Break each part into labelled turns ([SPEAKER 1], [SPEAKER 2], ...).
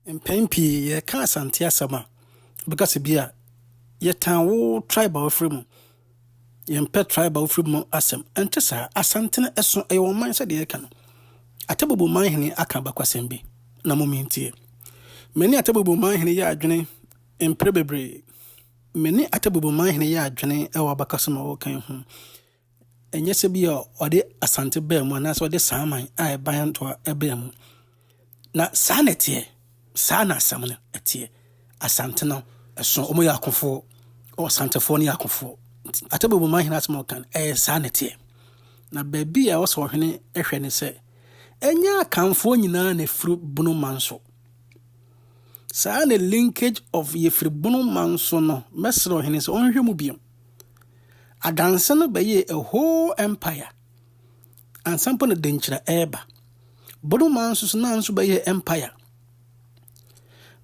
[SPEAKER 1] Mpempi ye ka Asante Saaman because bia ye tan wo tribal free ye pet tribal free asem ente sa asante na eso e wo man se de ka no Atebubu man hene aka bakwasem bi na momintie meni Atebubu man hene ye adwene empre bebre meni Atebubu man hene ye adwene e wo bakasem wo kan ho enye se bia ode asante ba mu na so ode Saaman a e ban to e ba mu na sanete sana asam no etie asante no eso omo yakofo o asantefo ne yakofo Atebubu man hene asem kan sanete na baby a wo hene ehwe ne se enya kanfo nyina na fru bunu manso sa na linkage of ye fru bunu manso no mesro hene se onhwe mu biom adanse no beye a whole empire ansampo na denchira eba bunu manso so na nso beye empire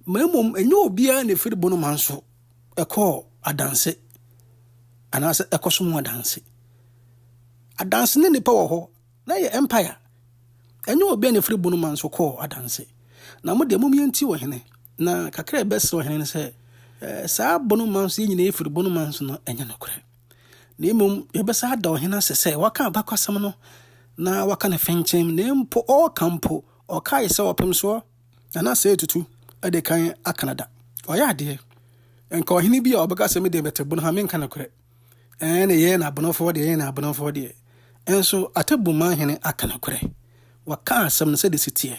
[SPEAKER 1] memom enyo obia na fru bunu manso ekọ adanse anase ekoso mu adanse ne nipa wo ho na ye empire enyo obi na firi bunu manso ko adanse na mo de momienti wo hene na kakra bese wo hene ne se saa bunu manso nyina efiri bunu manso no enya nokure na emom ye bese ada wo hene se waka bakwasam no na waka ne fenchem na mpo o kampo o kai se opem so na se tutu ade kan akanada o ya de enka wo hene bi a obeka se me de bete bunu ha men kan nokure na ye na bunofo de ye na bunofo de enso Atebubu man hene aka nokure waka asem se de sitie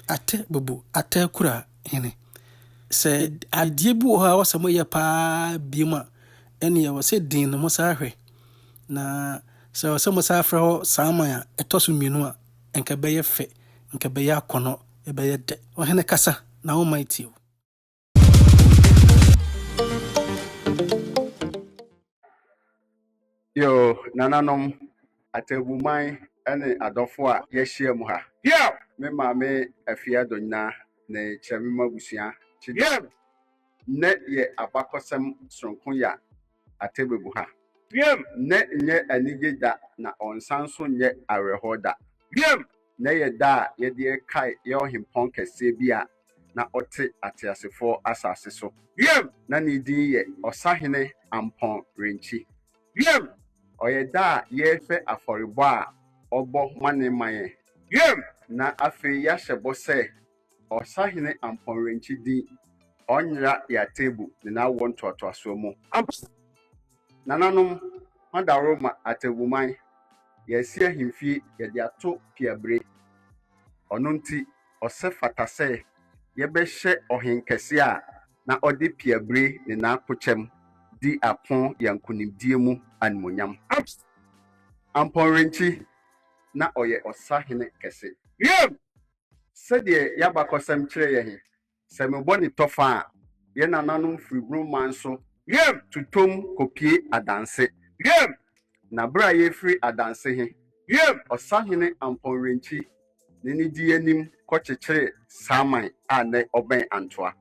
[SPEAKER 1] Atebubu atakura hene se adie bu ha wasem ye pa biema ene ye wose din no musa hwe na se wose musa frɛ Saaman a etoso mienu a enka beye fe enka beye akono e beye de o hene kasa na wo mighty o
[SPEAKER 2] Yo nananom Atebubu man ene adofo a yehia mu ha me maame afia donna ne chemima busua chidem ne ye abakosem sonkon ya Atebubu ha ne nye anigeda na onsanso nye arehoda ne ye da ye de kai ye Ohempon kese bia na ote atiasefo asase so na ne din ye Osahene Ampon Yirenkyi oye da ye fe aforebo a obo mane maye na afi ya hyebo se Osahene Ampon Yirenkyi di onyra ya Atebu na wonto aso mu nananom madaro ma Atebubu man ye sia himfie ye de ato piabre onunti ose fatase ye be hye ohenkese a na ode piabre na akochem di apon yankunimdie mu animonyam Ampon Yirenkyi na oye Osahene kese sede yabakosem kire ye he se mebo ni tofa a ye nananom fribru manso tutom kopie adanse na bra ye free adanse he Osahene Ampon Yirenkyi ne di anim kochekere Saaman a ne oben antoa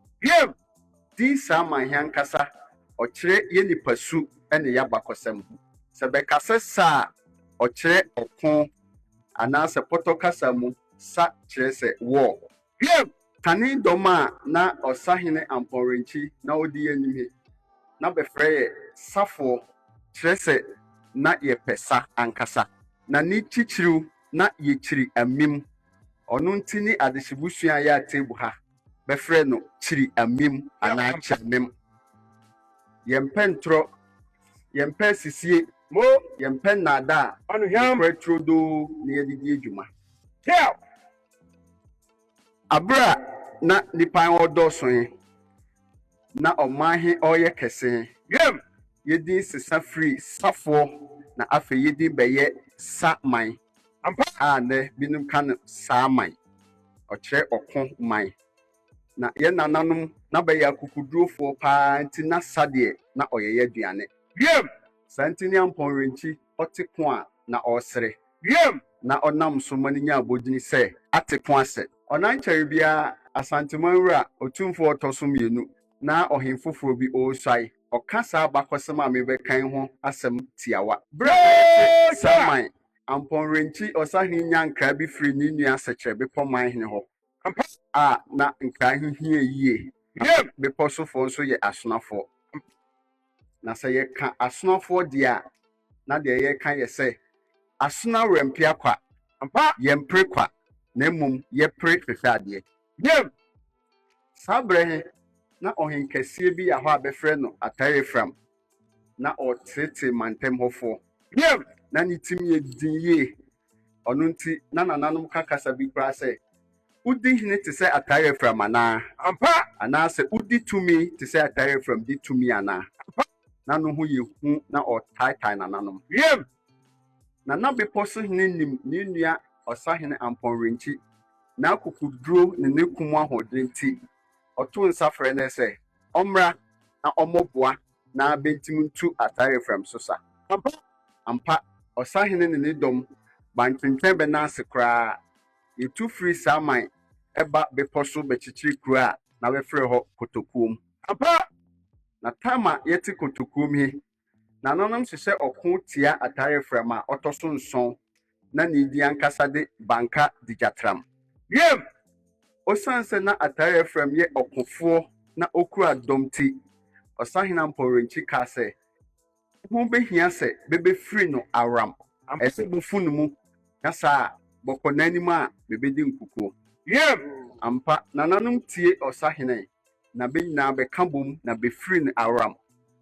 [SPEAKER 2] di Saaman hankasa okire ye nipasu ene yabakosem se bekase sa okire okon anase potokasa mu sa kire se wo tani doma na Osahene Ampon Yirenkyi na odi anim he na befrɛ safo kire se na ye pesa ankasa na ni chichiru na ye chiri amim onu ntini adehibusua ya Atebubu ha befrɛ no chiri amim ana chamem yempentro yempe sisie mo yempen nada anu hiam pretrodo ne yedidi adwuma abra na nipan odoson na omahe oye kese yedi sesa free safo na afe yedi beye Saaman ampa ne binum kan Saaman okire okon man na ye nananom na beye akukudrofo pa nti na sade na oyeye aduane Santini Ampon Yirenkyi otekon a na osere na onam so maninya abodini se atekon ase onankyere bia asantemanwura otumfuo otoso mienu na ohemfoforo bi Osei okasa abakosem a mebekan ho asem tiawa bra Saaman Ampon Yirenkyi Osahene nyankra bi free ni nua sekere be poman hene ho na nkran hihie yie bepɔ sofo nso yɛ asonafo na sɛ yɛka asonafo dia na de yɛka yɛ sɛ asona rempia kwa yɛmpere kwa na mmom yɛpere hwehwɛ adeɛ saa brɛ na ɔhenkɛseɛ bi yɛ hɔ a bɛfrɛ no Atare Fram na ɔtete mantam hɔfoɔ na ne tim yɛ din yie ɔno nti na nananom ka kasa bi koraa sɛ wodi hene te sɛ Atare Fram anaa anaasɛ wodi tumi te sɛ Atare Fram di tumi anaa na no ho yɛ hu na ɔtaetae nananom na bepɔ so hene nim ne nua ɔsahene Ampon Yirenkyi na akokoduro ne ne kum ahoɔden nti ɔto nsa frɛ ne sɛ ɔmmra na ɔmmɔboa na bentim ntu Atare Fram so sa ampa ɔsahene ne ne dɔm bantwentwɛn bɛnaase koraa yɛtu firi Saaman ɛba bepɔ so bɛkyekyere kuro a na bɛfrɛ hɔ Kotokuom na tama yɛte Kotokuom hi na nananom hyehyɛ ɔko tia Atare Fram a ɔtɔ so nson na ne di ankasa de banka digyatram ɔsan sɛ na Atare Fram yɛ ɔkofoɔ na okura dɔm ti ɔsahene Ampon Yirenkyi ka sɛ ho behia sɛ bɛbɛfiri no aram ɛsɛ bufu no mu na saa bɔkɔ n'anim a bɛbɛdi nkukuo ampa nananom tie ɔsahene na bɛnyinaa bɛka bom na bɛfiri no aram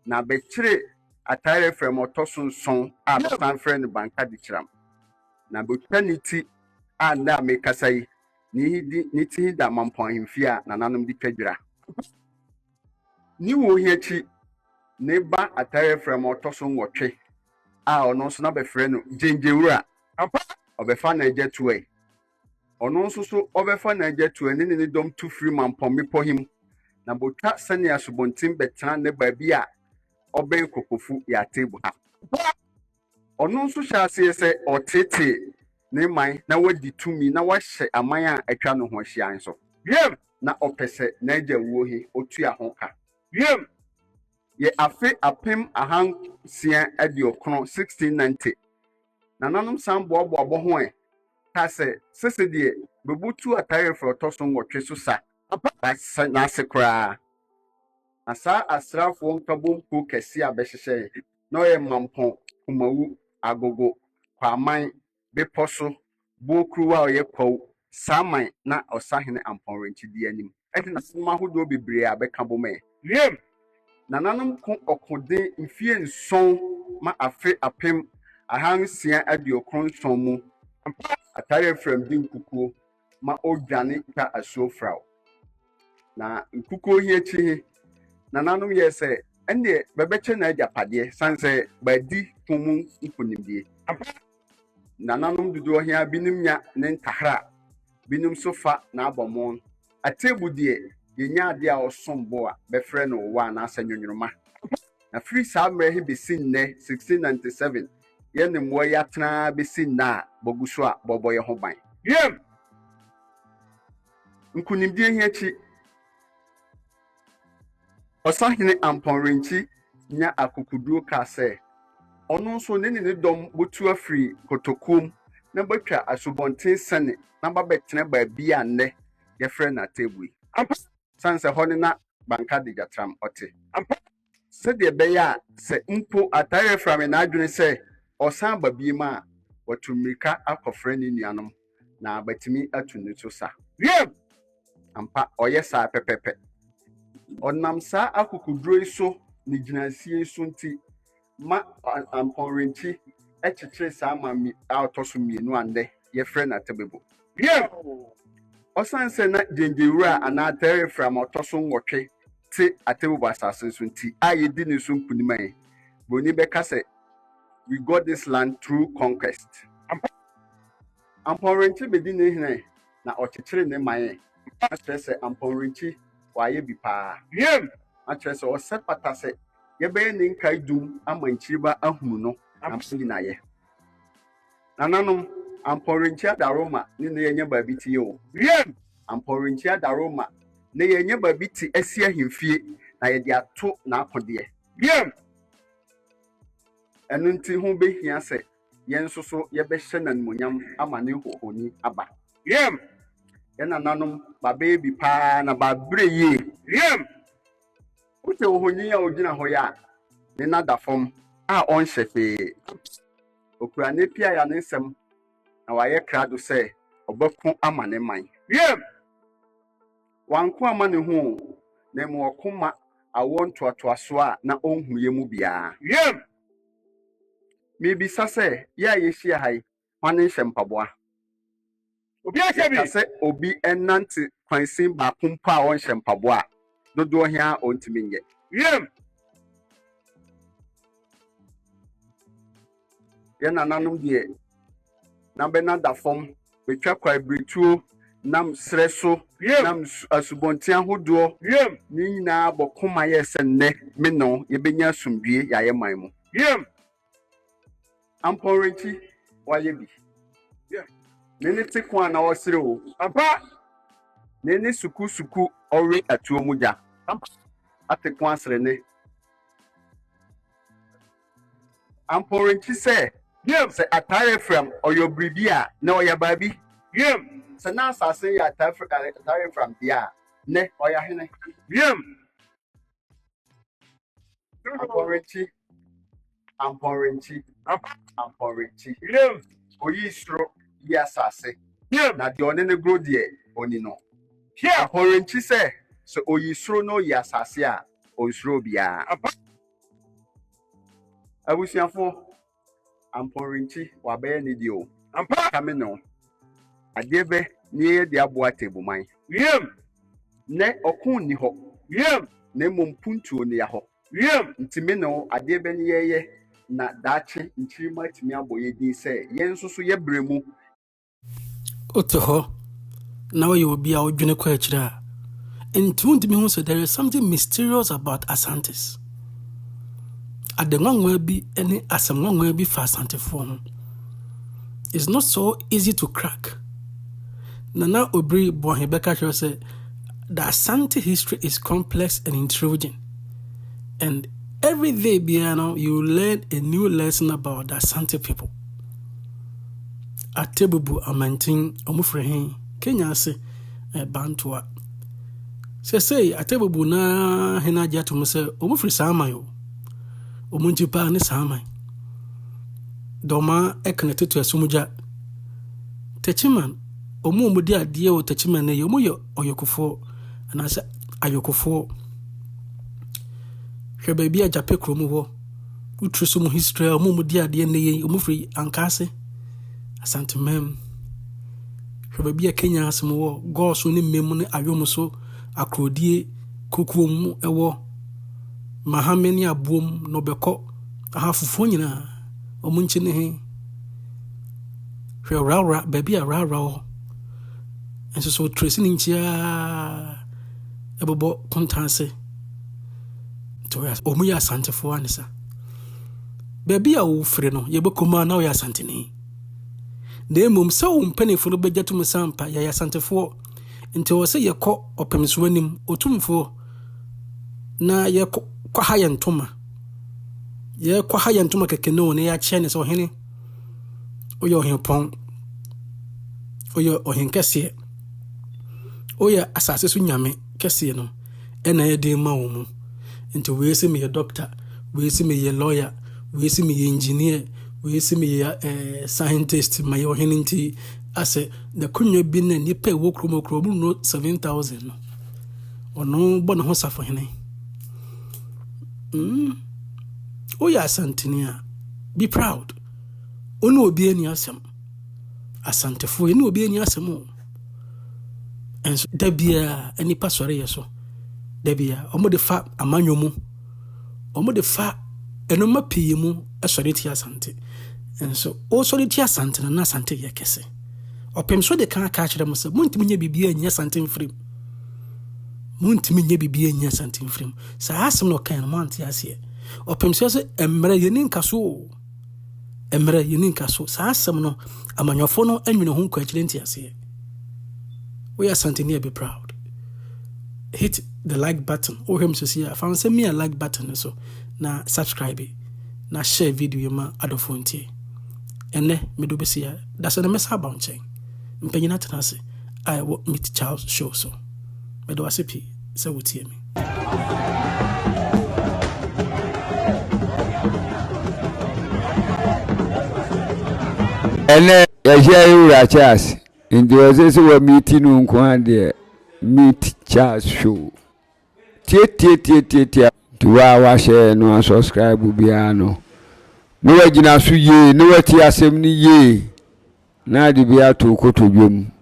[SPEAKER 2] na bɛkyerɛ Atare Fram ɔtɔ so nson a bɛsan frɛ no banka digyatram na bɛtwa ne ti a nda a mekasa yi ne ti da mampɔn ahemfie a nananom de twadwira ne wɔ hi akyi ne ba Atare Fram ɔtɔ so nwɔtwe a ɔno nso na bɛfrɛ no gyengyewura ɔbɛfa na agya tuai ɔno nso so ɔbɛfa na agya tuai ne dɔm tu firi mampɔn mepɔ him na botwa sɛnea asubɔnten bɛtena ne baabi a ɔbɛn kokofu yɛ Atebu ha ɔno nso hyɛ aseɛ sɛ ɔtete ne man na wadi tumi na wahyɛ aman a atwa no ho ahyia nso na ɔpɛ sɛ n'agya wuo hi otua ho ka yɛ afe apem ahansia aduɔkron 1690 nananom san boaboa bɔ ho ka sɛ sese deɛ bɛbutu Atare Fram ɔtɔ so nwɔtwe so sa n'ase koraa na saa asraafoɔ nkabompo kɛse a bɛhyehyɛ na ɔyɛ mampɔn kumawu agogo kwaman bepɔ so buokuru a ɔyɛ kwawu Saaman na ɔsahene Ampon Yirenkyi di anim ɛde n'asɛm ahodoɔ bebree a bɛka bom nananom ko ɔkoden mfie nson ma afe apem ahansia aduɔkron nson mu Atare Fram di nkukuo ma odwane twa asuo fraw na nkukuo hi akyi nananom yɛ sɛ ɛndeɛ bɛbɛkyɛ n'agyapadeɛ san sɛ badi tomu nkonimdie nananom dodoɔ hi a binom nya ne ntahara binom so fa n'abɔmɔn Atebu deɛ yɛnya adeɛ a ɔsom bo a bɛfrɛ no wɔwɔ anaasɛ nwonworoma na firi saa mmerɛ hi bɛsi nnɛ 1697 yɛne mmoa yi atena bɛsi nna a bɔgu so a bɔbɔ yɛ ho ban nkonimdie hi akyi ɔsahene Ampon Yirenkyi nya akokoduro ka sɛ ɔno nso ne dɔm botu afiri Kotokuom na bɛtwa asubɔnten sɛne na babɛtena baabi a nnɛ yɛfrɛ no Atebu yi san sɛ hɔ ne na banka digyatram ɔte sɛdeɛ ɛbɛyɛ a sɛ mpo Atare Fram n'adwene sɛ ɔsan ba biem a wɔto mmirika akɔfrɛ ne nuanom na batumi atu ne so sa ampa ɔyɛ saa pɛpɛpɛ ɔnam saa akokoduro yi so ne gyinasie so nti ma Ampon Yirenkyi ɛkyekyere saa ma a ɔtɔ so mmienu a nnɛ yɛfrɛ no Atebubu ɔsan sɛ na gyengyewura anaa Atare Fram ɔtɔ so nwɔtwe te Atebubu asase so nti a yɛdi ne so nkunim a broni bɛka sɛ we got this land through conquest Ampon Yirenkyi bɛdi ne hene na ɔkyekyere ne man akyerɛ sɛ Ampon Yirenkyi wayɛ bi paa akyerɛ sɛ ɔsɛ pata sɛ yɛbɛyɛ ne nkae dum ama nkyiriba ahunu no nyinayɛ nananom Ampon Yirenkyi adaroma ne yɛnyɛ baabi tie o Ampon Yirenkyi adaroma ne yɛnyɛ baabi te asi ahemfie na yɛde ato n'akodeɛ ɛno nti ho behia sɛ yɛn nso so yɛbɛhyɛ n'animonyam ama ne hohoni aba Yena nanom ba baby pa na ba breye. Yem. Ute ohonyi a ogina ho ya. Ne nada fom a on hyefe. Okura ne pia ya ne nsem na waye krado se obekun ama ne man. Yem. Wanko ama ne ho na mu okuma awon toatoaso a na onhuye mu bia. Yem. Mibisa se ya yehia hai hwane hyempabwa. Obi ahye bi se obi enante kwansin ba kumpa a on hyempabwa. Dodo hia ontimi nye. Yem. Ye nananom de na be nada fom betwa kwa brituo nam sreso nam asubontia hodo yem ni nyina bokoma ye se nne me no ye benya asumdue ya ye man mu yem Ampon Yirenkyi waye bi yem nene tekwa na osire o ampa nene suku ore atuo muja atekwa asre ne Ampon Yirenkyi se yem se atare from oyo bribia na oya babi yem se na asase ya atare from dia ne oya hene yem Ampon Yirenkyi yem oyi sro ya asase yem na de one ne grow de oni no Ampon Yirenkyi se oyi sro no ya asase a onsro bia abusiafo Ampon Yirenkyi wabe ne dio ampa kame no adebe nie de abo Atebuman yem ne okun ni ho yem ne mompuntuo ne ya ho yem ntime no adebe ne yeye na dache nchirima timi aboye din se yensusu ye bremu
[SPEAKER 1] Oto now you will be our junior kwechira. And to me say there is something mysterious about Asantes. At the one will be any Asamon will be fast Asante form. It's not so easy to crack. Nana Obri Bohebeka said the Asante history is complex and intriguing. And every day, Biano, you learn a new lesson about the Asante people. Atebubu Amantin Omufrehin, Kenya se Bantua. Say Atebubu na hena jatu mse Omufri Samayo. Omunjipa ni Saaman. Doma connected to a sumuja. Techiman, Omu mudia dear o Techiman ne yomuyo oyokufo, and I said Ayokufo. Her baby a Jape Kromo, Utrusumu history, Omu dear dear ne Omufri Ankase, Asante mem. Her baby a Kenya Samo, Gosuni Memone Ayomuso, Akrodi, Kukum ewo, Mahameni abum no beko, a half of fonina. Omunchine Rara, baby a rara, and so tracing in chia abo contanse to us Omuya Sante for answer. Baby a freno, Yebokuma now ya Asantehene. De mum so penny for the budget to Musampa, ya Sante for until I say your cock or pemiswenim otumfuo na ye kwahayan toma. Ye kwahaya ntuma kekeno ne ya chene so hene oyo Ohempon oyo ohenkese oya asase so nyame kese no ena ye de ma wo mu nti we se me ye doctor we se me ye lawyer we se me ye engineer we se me ye scientist ma ye ohene nti ase the kunyo bi na nipa wo kromo no 7,000 no ono bo no ho safo hene Oya Asantehene, be proud. Ono obi ani asem. Asantefo eni obi ani asem. And debia any pasore yeso. Debia omo de fa amanyo mu. Omo de fa enoma pii mu esore ti Asante. And so o sore ti Asante na Asante ye kese. Opem so de kan ka kire mo se muntimi nya bibia nya Asante mfrim. Muntimi nya bibia nya Asante mfrim. Sa asem no kan mo ante ase. Opem se emre yenin kaso sa asem no amanyofo no anwene ho kwakire nti ase we Asantehene be proud. Hit the like button or him to see I found send me a like button so na subscribe na share video ma adofo nti ene me do be see that's the message about chain mpanyina tenase I meet Charles show so. But do I say P? So what hear me?
[SPEAKER 3] And then you are Charles. In the we meeting on meet Charles show. Tia. To our share no subscribe biano. No wagina su ye, no what ya semni ye. Na di bia to koto dwom.